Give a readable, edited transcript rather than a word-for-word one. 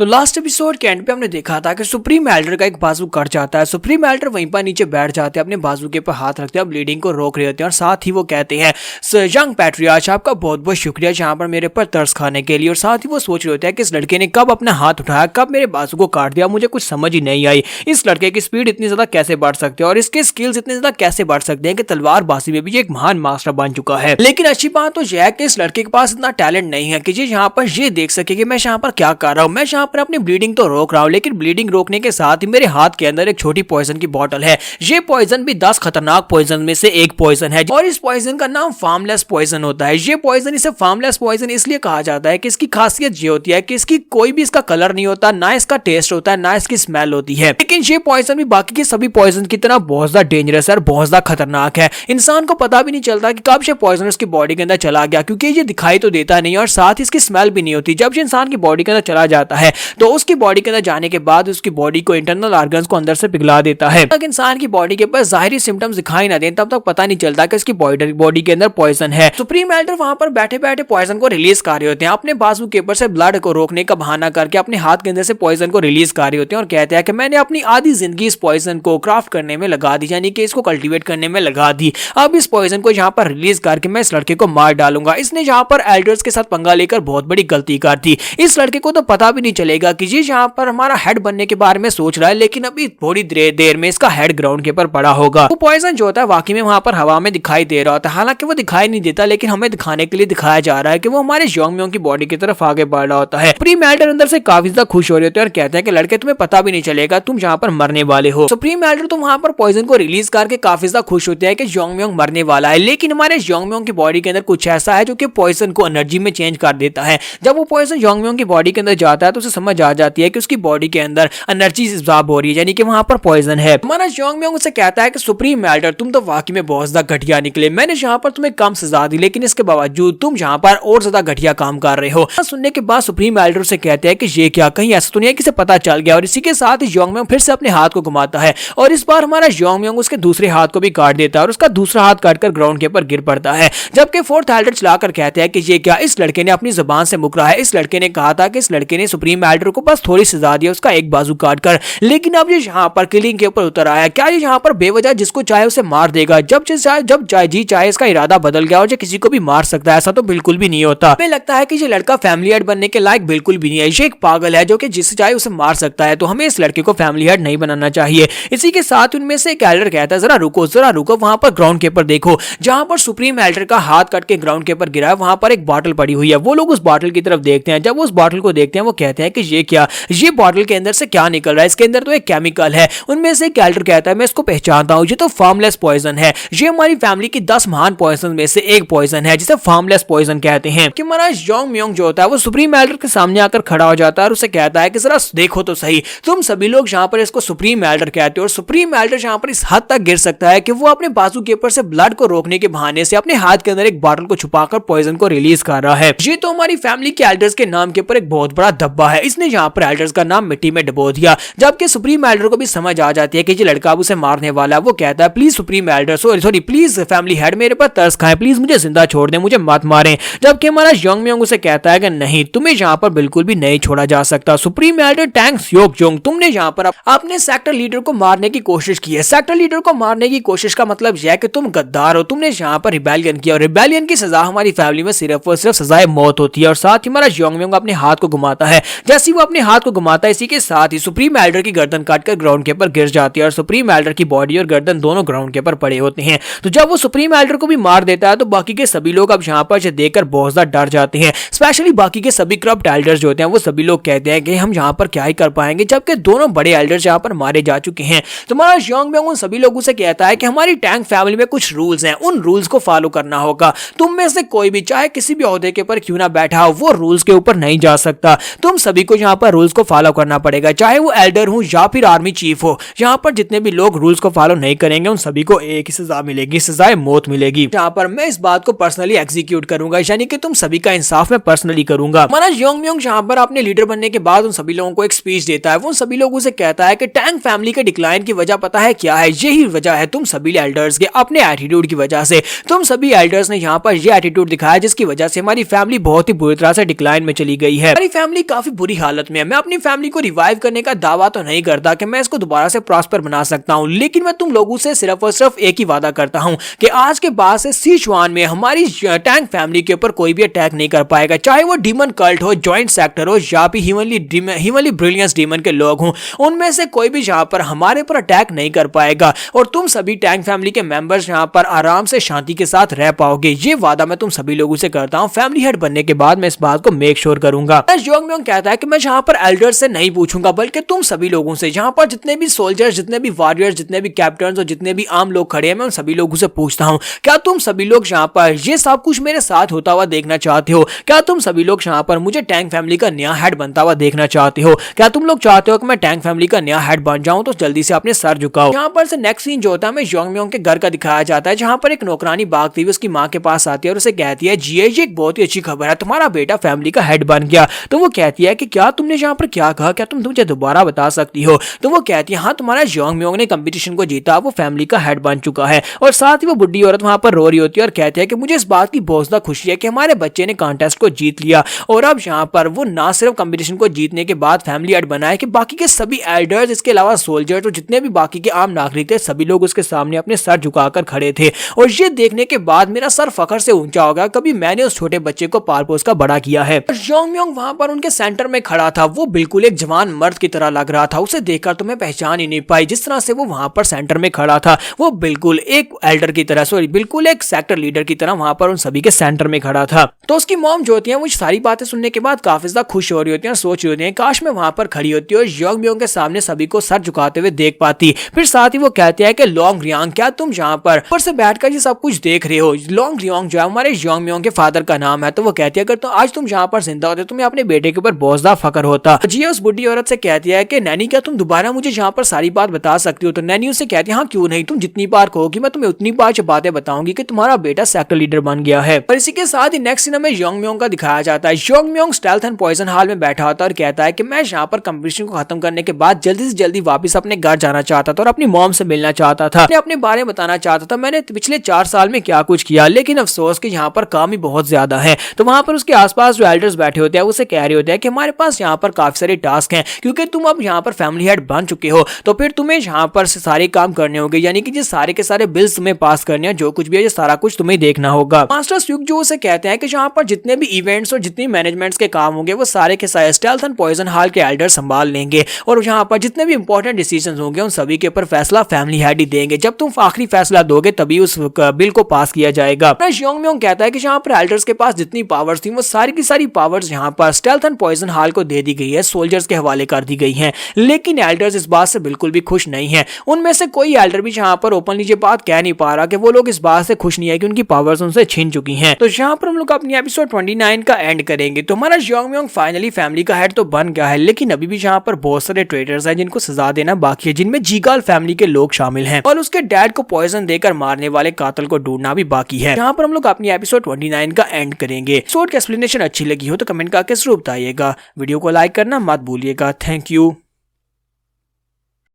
तो last episode के and पे हमने देखा था कि सुप्रीम एल्डर का एक बाजू कट जाता है। सुप्रीम एल्डर वहीं पर नीचे बैठ जाते हैं, अपने बाजू के ऊपर हाथ रखते हैं, ब्लीडिंग को रोक रहे होते हैं और साथ ही वो कहते हैं यंग पैट्रियार्च आपका बहुत बहुत शुक्रिया जहां पर मेरे पर तरस खाने के लिए। और साथ ही वो सोच रहे होते हैं कि इस लड़के ने कब अपना हाथ उठाया, कब मेरे बाजू को काट दिया, मुझे कुछ समझ ही नहीं आई। इस लड़के की स्पीड इतनी ज्यादा कैसे बढ़ सकती है और इसके स्किल्स इतने ज्यादा कैसे बढ़ सकते हैं कि तलवारबाजी में भी एक महान मास्टर बन चुका है। लेकिन अच्छी बात तो यह है कि इस लड़के के पास इतना टैलेंट नहीं है कि यहाँ पर ये देख सके कि मैं यहाँ पर क्या कर रहा हूँ। मैं यहाँ पर अपनी ब्लीडिंग तो रोक रहा हूँ, लेकिन ब्लीडिंग रोकने के साथ ही मेरे हाथ के अंदर एक छोटी पॉइजन की बोतल है। ये पॉइजन भी 10 खतरनाक पॉइजन में से एक पॉइजन है और इस पॉइजन का नाम फार्मलेस पॉइजन होता है। ये पॉइजन, इसे फार्मलेस पॉइजन इसलिए कहा जाता है कि इसकी खासियत ये होती है कि इसकी कोई भी इसका कलर नहीं होता, ना इसका टेस्ट होता है, ना इसकी स्मेल होती है। लेकिन ये पॉइजन भी बाकी के सभी पॉइजन की तरह बहुत ज्यादा डेंजरस है और बहुत ज्यादा खतरनाक है। इंसान को पता भी नहीं चलता कि कब ये पॉइजन उसकी बॉडी के अंदर चला गया, क्योंकि ये दिखाई तो देता नहीं और साथ ही इसकी स्मेल भी नहीं होती। जब ये इंसान की बॉडी के अंदर चला जाता है तो उसकी बॉडी के अंदर जाने के बाद उसकी बॉडी को, इंटरनल ऑर्गन्स को अंदर से पिघला देता है। तक इंसान की बॉडी के ऊपर जाहिरी सिम्टम्स दिखाई ना दें तब तक पता नहीं चलता कि उसकी बॉडी के अंदर पॉइजन है। सुप्रीम एल्डर वहां पर बैठे बैठे पॉइजन को रिलीज कर रहे होते हैं, अपने बाजू के ऊपर से ब्लड को रोकने का बहाना करके अपने हाथ के अंदर से पॉइजन को रिलीज कर रहे होते हैं और कहते हैं कि मैंने अपनी आधी जिंदगी इस पॉइजन को क्राफ्ट करने में लगा दी, यानी कि इसको कल्टीवेट करने में लगा दी। अब इस पॉइजन को यहाँ पर रिलीज करके मैं इस लड़के को मार डालूंगा। इसने यहाँ पर एल्डर्स के साथ पंगा लेकर बहुत बड़ी गलती कर दी। इस लड़के को तो पता भी नहीं चलेगा कि ये यहाँ पर हमारा हेड बनने के बारे में सोच रहा है, लेकिन अभी थोड़ी देर में इसका हेड ग्राउंड के ऊपर पड़ा होगा। वो पॉइजन जो होता है वाकई में वहां पर हवा में दिखाई दे रहा होता है, हालांकि वो दिखाई नहीं देता, लेकिन हमें दिखाने के लिए दिखाया जा रहा है कि वो हमारे योंग म्योंग की बॉडी की तरफ आगे बढ़ रहा होता है। सुप्रीम एल्डर अंदर से काफी ज्यादा खुश हो रहे होते हैं और कहते हैं कि लड़के तुम्हें पता भी नहीं चलेगा, तुम यहाँ पर मरने वाले हो। सुप्रीम एल्डर तो वहां पर पॉइजन को रिलीज करके काफी ज्यादा खुश होते हैं कि योंग म्योंग मरने वाला है, लेकिन हमारे योंग म्योंग की बॉडी के अंदर कुछ ऐसा है जो कि पॉइजन को एनर्जी में चेंज कर देता है। जब वो पॉइजन योंग म्योंग की बॉडी के अंदर जाता है तो उसे समझ आ जाती है कि उसकी बॉडी के अंदर एनर्जी एब्जॉर्ब हो रही है, यानी कि वहां पर पॉइजन है। हमारा योंग म्योंग उसे कहता है कि सुप्रीम एल्डर तुम तो वाकई में बहुत ज्यादा घटिया निकले, मैंने यहाँ पर तुम्हें कम सजा दी, लेकिन इसके बावजूद तुम यहाँ पर और ज्यादा घटिया काम कर रहे हो। सुनने के बाद सुप्रीम एल्डर से कहते हैं कि ये क्या, कहीं ऐसा तो नहीं है कि इसे पता चल गया। और इसी के साथ योंग म्योंग फिर से अपने हाथ को घुमाता है और इस बार हमारा योंग म्योंग उसके दूसरे हाथ को भी काट देता है और उसका दूसरा हाथ काटकर ग्राउंड के ऊपर गिर पड़ता है। जबकि फोर्थ एल्डर चलाकर कहते हैं कि ये क्या, इस लड़के ने अपनी जुबान से मुकरा है। इस लड़के ने कहा था कि इस लड़के ने सुप्रीम एल्डर को बस थोड़ी सजा दी, उसका एक बाजू काटकर, लेकिन अब ये यहाँ पर किलिंग के ऊपर उतर आया। क्या ये यहाँ पर बेवजह जिसको चाहे उसे मार देगा? जब जी चाहे इसका इरादा बदल गया और ये किसी को भी मार सकता है, ऐसा तो बिल्कुल भी नहीं होता। हमें लगता है कि ये लड़का फैमिली हेड बनने के लायक बिल्कुल भी नहीं है, ये एक पागल है जो कि जिससे चाहे उसे मार सकता है। तो हमें इस लड़के को फैमिली हेड नहीं बनाना चाहिए। इसी के साथ उनमें से एक एल्डर कहता है जरा रुको, वहां पर ग्राउंड के ऊपर देखो, जहां पर सुप्रीम एल्डर का हाथ कट के ग्राउंड के ऊपर गिरा है, वहां पर एक बॉटल पड़ी हुई है। वो लोग उस बॉटल की तरफ देखते हैं। जब वो उस बॉटल को देखते हैं वो कहते हैं कि ये क्या, ये बॉटल के अंदर से क्या निकल रहा है? इसके अंदर तो एक केमिकल है। उनमें से एक एल्डर कहता है मैं इसको पहचानता हूं, ये तो फार्मलेस पॉइजन है। ये हमारी फैमिली की 10 महान पॉइजन में से एक पॉइजन है जिसे फार्मलेस पॉइजन कहते हैं। कि हमारा योंग म्योंग जो होता है वो सुप्रीम एल्डर के सामने आकर खड़ा हो जाता है और उसे कहता है कि जरा देखो तो सही, तुम सभी लोग यहाँ पर इसको सुप्रीम एल्डर कहते हो और सुप्रीम एल्डर यहाँ पर इस हद तक गिर सकता है कि वो अपने बाजू के ऊपर से ब्लड को रोकने के बहाने से अपने हाथ के अंदर एक बॉटल को छुपाकर पॉइजन को रिलीज कर रहा है। ये तो हमारी फैमिली के एल्डर्स के नाम के ऊपर एक बहुत बड़ा धब्बा है। इसने यहाँ पर एल्डर्स का नाम मिट्टी में डुबो दिया। जबकि सुप्रीम एल्डर को भी समझ आ जाती है कि ये लड़का अब उसे मारने वाला है। वो कहता है please supreme Elder, sorry please family head, मेरे पर तरस खाएं, प्लीज मुझे जिंदा छोड़ दें, मुझे मत मारें। जबकि हमारा योंग म्योंग उसे कहता है कि नहीं, तुम्हें यहाँ पर बिल्कुल भी नहीं छोड़ा जा सकता। सुप्रीम एल्डर टैंग स्योक-जोंग, तुमने यहाँ पर अपने सेक्टर लीडर को मारने की कोशिश की है। सेक्टर लीडर को मारने की कोशिश का मतलब यह है कि तुम गद्दार हो, तुमने यहाँ पर रिबेलियन किया और रिबेलियन की सजा हमारी फैमिली में सिर्फ और सिर्फ सजाए मौत होती है। और साथ ही हमारा योंग म्योंग अपने हाथ को घुमाता है। जैसे ही वो अपने हाथ को घुमाता है इसी के साथ ही सुप्रीम एल्डर की गर्दन काटकर ग्राउंड के ऊपर गिर जाती है और सुप्रीम एल्डर की बॉडी और गर्दन दोनों ग्राउंड के ऊपर पड़े होते हैं। तो जब वो सुप्रीम एल्डर को भी मार देता है तो बाकी के सभी लोग अब यहाँ पर देखकर बहुत ज्यादा डर जाते हैं। स्पेशली बाकी के सभी करप्ट एल्डर्स जो होते हैं वो सभी लोग कहते हैं कि हम यहाँ पर क्या ही कर पाएंगे, जबकि दोनों बड़े एल्डर्स यहाँ पर मारे जा चुके हैं। तो हमारा योंग म्योंग उन सभी लोगों से कहता है कि हमारी टैंक फैमिली में कुछ रूल्स हैं, उन रूल्स को फॉलो करना होगा। तुम में से कोई भी चाहे किसी भी ओहदे के ऊपर क्यों ना बैठा हो, वो रूल्स के ऊपर नहीं जा सकता। तुम सभी को यहाँ पर रूल्स को फॉलो करना पड़ेगा, चाहे वो एल्डर हो या फिर आर्मी चीफ हो। यहाँ पर जितने भी लोग रूल्स को फॉलो नहीं करेंगे उन सभी को एक ही सजा मिलेगी, सजाए मौत मिलेगी। यहाँ पर मैं इस बात को पर्सनली एग्जीक्यूट करूंगा, यानी कि तुम सभी का इंसाफ मैं पर्सनली करूंगा। हमारा योंग म्योंग यहाँ पर अपने लीडर बनने के बाद उन सभी लोगों को एक स्पीच देता है। वो सभी लोगों से कहता है कि टैंक फैमिली के डिक्लाइन की वजह पता है क्या है? यही वजह है तुम सभी एल्डर्स के अपने एटीट्यूड की वजह से। तुम सभी एल्डर्स ने यहाँ पर ये एटीट्यूड दिखाया जिसकी वजह से हमारी फैमिली बहुत ही बुरी तरह से डिक्लाइन में चली गई है। हमारी फैमिली काफी बुरी बुरी हालत में है। मैं अपनी फैमिली को रिवाइव करने का दावा तो नहीं करता कि मैं इसको दोबारा से प्रॉस्पर बना सकता हूँ, लेकिन मैं तुम लोगों से सिर्फ और सिर्फ एक ही वादा करता हूँ कि आज के बाद से सिचुआन में हमारी टैंक फैमिली के ऊपर कोई भी अटैक नहीं कर पाएगा, चाहे वो डीमन कल्ट हो, जॉइंट सेक्टर हो या भी हिमनली ब्रिलियंस डीमन के लोग हों, उनमें से कोई भी यहाँ पर हमारे पर अटैक नहीं कर पाएगा और तुम सभी टैंक फैमिली के मेंबर्स यहाँ पर आराम से शांति के साथ रह पाओगे। ये वादा मैं तुम सभी लोगों से करता हूँ। फैमिली हेड बनने के बाद मैं इस बात को मेक श्योर करूंगा। जोंग म्योंग कहता है कि मैं यहाँ पर एल्डर्स से नहीं पूछूंगा बल्कि तुम सभी लोगों से, यहाँ पर जितने भी सोल्जर्स, जितने भी वॉरियर्स, जितने भी कैप्टन और जितने भी आम लोग खड़े हैं, मैं उन सभी लोगों से पूछता हूँ, क्या तुम सभी लोग यहाँ पर ये सब कुछ मेरे साथ होता हुआ देखना चाहते हो? क्या तुम सभी लोग यहाँ पर मुझे टैंक फैमिली का नया हेड बनता हुआ देखना चाहते हो? क्या तुम लोग चाहते हो कि मैं टैंक फैमिली का नया हेड बन जाऊं? तो जल्दी से अपने सर झुकाओ। यहाँ पर से नेक्स्ट सीन जो होता है, जोंग म्योंग के घर का दिखाया जाता है, जहाँ पर एक नौकरानी भागती हुई उसकी माँ के पास आती है और उसे कहती है, जी ये एक बहुत ही अच्छी खबर है, तुम्हारा बेटा फैमिली का हेड बन गया। तो वो कहती है कि क्या तुमने यहाँ पर क्या कहा, क्या तुम मुझे दोबारा बता सकती हो? तो वो कहती है, हाँ तुम्हारा जोंग म्योंग ने कंपटीशन को जीता, वो फैमिली का हेड बन चुका है। और साथ ही वो बुढ़ी औरत वहां पर रो रही होती है और कहती है कि मुझे इस बात की बहुत ज्यादा खुशी है कि हमारे बच्चे ने कॉन्टेस्ट को जीत लिया और अब यहाँ पर वो ना सिर्फ कंपटीशन को जीतने के बाद फैमिली हेड बना है कि बाकी के सभी एल्डर्स, इसके अलावा सोल्जर्स और जितने भी बाकी के आम नागरिक थे, सभी लोग उसके सामने अपने सर झुकाकर खड़े थे। और ये देखने के बाद मेरा सर फखर से ऊंचा हो गया, कभी मैंने उस छोटे बच्चे को पाल पोस का बड़ा किया है। जोंग म्योंग वहां पर उनके सेंटर में खड़ा था, वो बिल्कुल एक जवान मर्द की तरह लग रहा था। उसे देखकर तो मैं पहचान ही नहीं पाई, जिस तरह से वो वहां पर सेंटर में खड़ा था, वो बिल्कुल एक एल्डर की तरह, सॉरी बिल्कुल एक सेक्टर लीडर की तरह वहां पर उन सभी के सेंटर में खड़ा था। तो उसकी मॉम जो होती है वो सारी बातें सुनने के बाद काफी ज्यादा खुश हो रही होती है और सोच रही होती है, काश मैं वहां पर खड़ी होती और जोंग म्योंग के सामने सभी को सर झुकाते हुए देख पाती। फिर साथ ही वो कहते हैं कि लोंग रियांग, क्या तुम यहाँ पर ऊपर से बैठकर ये सब कुछ देख रहे हो? लोंग रियांग जो है हमारे जोंग म्योंग के फादर का नाम है। तो वो कहती है, अगर तो आज तुम यहाँ पर जिंदा होते तुम्हें अपने बेटे के ऊपर बहुत ज्यादा फकर होता। जी उस बुढ़ी औरत से कहती है कि नैनी क्या तुम दोबारा मुझे यहाँ पर सारी बात बता सकती हो? तो नैनी उससे कहती है, हाँ क्यों नहीं, तुम जितनी बार कहोगी मैं तुम्हें उतनी बार बातें बताऊंगी कि तुम्हारा बेटा सेक्टर लीडर बन गया है। और इसी के साथ ही नेक्स्ट सीन में जोंग म्योंग का दिखाया जाता है। Jong Myong stealth and poison hall में बैठा होता है और कहता है कि मैं यहाँ पर कंपटीशन को खत्म करने के बाद जल्दी से जल्दी वापस अपने घर जाना चाहता था और अपनी मॉम से मिलना चाहता था, अपने बारे में बताना चाहता था, मैंने पिछले 4 साल में क्या कुछ किया, लेकिन अफसोस कि यहाँ पर काम ही बहुत ज्यादा है। तो वहां पर उसके आसपास जो एल्डर्स बैठे होते हैं उसे कह रहे होते हैं कि हमारे पास यहाँ पर काफी सारे टास्क हैं, क्योंकि तुम अब यहाँ पर फैमिली हेड बन चुके हो तो फिर तुम्हें यहाँ पर सारे काम करने होंगे, यानी कि जो सारे के सारे बिल्स तुम्हें पास करने हैं, जो कुछ भी है ये सारा कुछ तुम्हें देखना होगा। मास्टर स्यूक जो उसे कहते हैं कि यहाँ पर जितने भी इवेंट्स और जितनी मैनेजमेंट्स के काम होंगे वो सारे के सारे स्टेल्थ एंड पॉइजन हॉल के एल्डर संभाल लेंगे और यहाँ पर जितने भी इंपॉर्टेंट डिसीजंस होंगे उन सभी के ऊपर फैसला फैमिली हेड ही देंगे। जब तुम आखिरी फैसला दोगे तभी उस बिल को पास किया जाएगा। जोंग म्योंग कहता है कि यहाँ पर एल्डर्स के पास जितनी पावर्स थी वो सारी की सारी पावर्स यहाँ पर स्टेल्थ एंड पॉइजन हॉल को दे दी गई है, सोल्जर्स के हवाले कर दी गई है। लेकिन एल्डर्स इस बात से बिल्कुल भी खुश नहीं है। उनमें से कोई एल्डर भी यहाँ पर ओपनली ये बात कह नहीं पा रहा कि वो लोग इस बात से खुश नहीं है कि उनकी पावर्स उनसे छीन चुकी हैं। तो यहाँ पर हम लोग अपनी एपिसोड 29 का एंड करेंगे। तो हमारा जोंग म्योंग फाइनली फैमिली का हेड तो बन गया है, लेकिन अभी भी यहाँ पर बहुत सारे ट्रेटर्स हैं जिनको सजा देना बाकी है, जिनमें जीगाल फैमिली के लोग शामिल हैं और उसके डैड को पॉइजन देकर मारने वाले कातिल को ढूंढना भी बाकी है। यहाँ पर हम लोग अपनी एपिसोड 29 का एंड करेंगे। एपिसोड की एक्सप्लेनेशन अच्छी लगी हो तो कमेंट करके जरूर बताइएगा। वीडियो को लाइक करना मत भूलिएगा। Thank you.